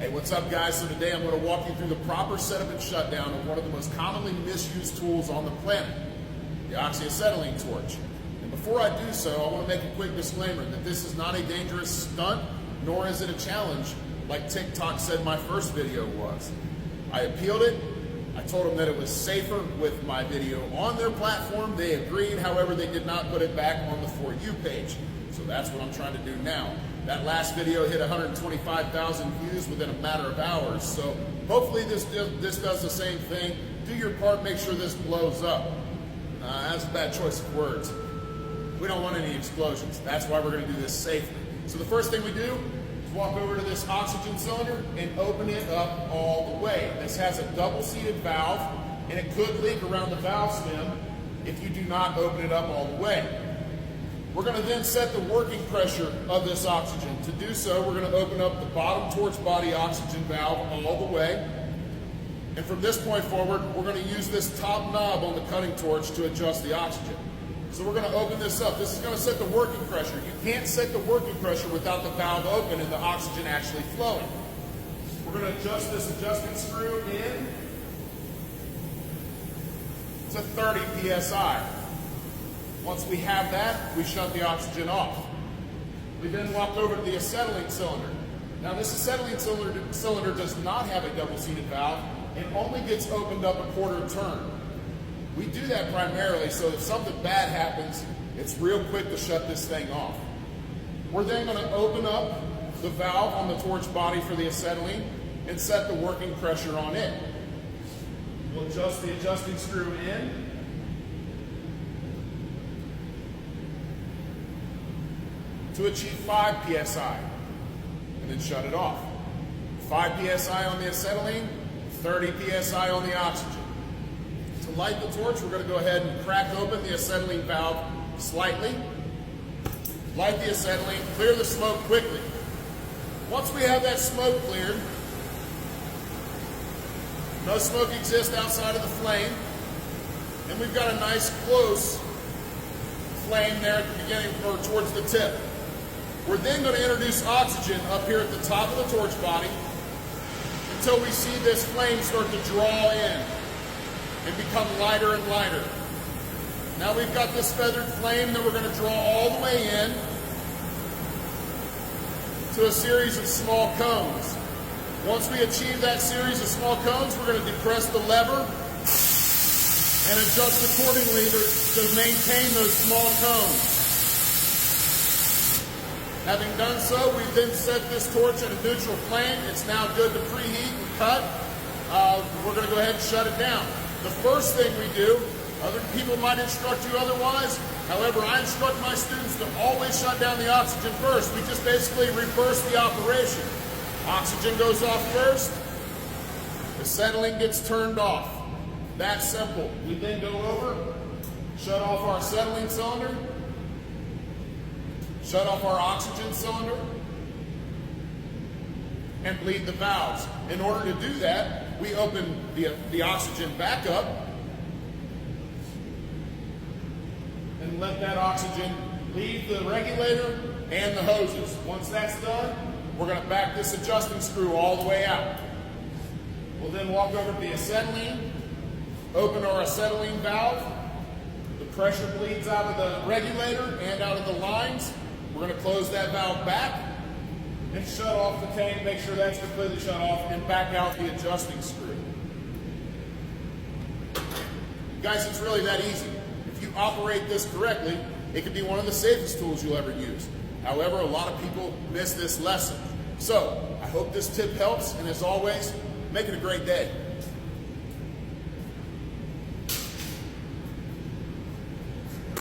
Hey, what's up guys? So today I'm going to walk you through the proper setup and shutdown of one of the most commonly misused tools on the planet, the oxyacetylene torch. And before I do so, I want to make a quick disclaimer that this is not a dangerous stunt, nor is it a challenge like TikTok said my first video was. I appealed it. I told them that it was safer with my video on their platform. They agreed, however, they did not put it back on the For You page. So that's what I'm trying to do now. That last video hit 125,000 views within a matter of hours. So hopefully this does the same thing. Do your part, make sure this blows up. That's a bad choice of words. We don't want any explosions. That's why we're going to do this safely. So the first thing we do is walk over to this oxygen cylinder and open it up all the way. This has a double-seated valve, and it could leak around the valve stem if you do not open it up all the way. We're going to then set the working pressure of this oxygen. To do so, we're going to open up the bottom torch body oxygen valve all the way. And from this point forward, we're going to use this top knob on the cutting torch to adjust the oxygen. So we're going to open this up. This is going to set the working pressure. You can't set the working pressure without the valve open and the oxygen actually flowing. We're going to adjust this adjusting screw in to 30 psi. Once we have that, we shut the oxygen off. We then walk over to the acetylene cylinder. Now this acetylene cylinder does not have a double-seated valve. It only gets opened up a quarter turn. We do that primarily so if something bad happens, it's real quick to shut this thing off. We're then going to open up the valve on the torch body for the acetylene and set the working pressure on it. We'll adjust the adjusting screw in to achieve 5 psi, and then shut it off. 5 psi on the acetylene, 30 psi on the oxygen. To light the torch, we're going to go ahead and crack open the acetylene valve slightly, light the acetylene, clear the smoke quickly. Once we have that smoke cleared, no smoke exists outside of the flame, and we've got a nice close flame there at the beginning or towards the tip. We're then going to introduce oxygen up here at the top of the torch body until we see this flame start to draw in and become lighter and lighter. Now we've got this feathered flame that we're going to draw all the way in to a series of small cones. Once we achieve that series of small cones, we're going to depress the lever and adjust accordingly to maintain those small cones. Having done so, we then set this torch at a neutral flame. It's now good to preheat and cut. We're going to go ahead and shut it down. The first thing we do, other people might instruct you otherwise, however, I instruct my students to always shut down the oxygen first. We just basically reverse the operation. Oxygen goes off first, acetylene gets turned off. That's simple. We then go over, shut off our acetylene cylinder, shut off our oxygen cylinder, and bleed the valves. In order to do that, we open the oxygen back up and let that oxygen leave the regulator and the hoses. Once that's done, we're going to back this adjusting screw all the way out. We'll then walk over to the acetylene, open our acetylene valve. The pressure bleeds out of the regulator and out of the lines. We're going to close that valve back and shut off the tank, make sure that's completely shut off, and back out the adjusting screw. Guys, it's really that easy. If you operate this correctly, it could be one of the safest tools you'll ever use. However, a lot of people miss this lesson. So, I hope this tip helps, and as always, make it a great day.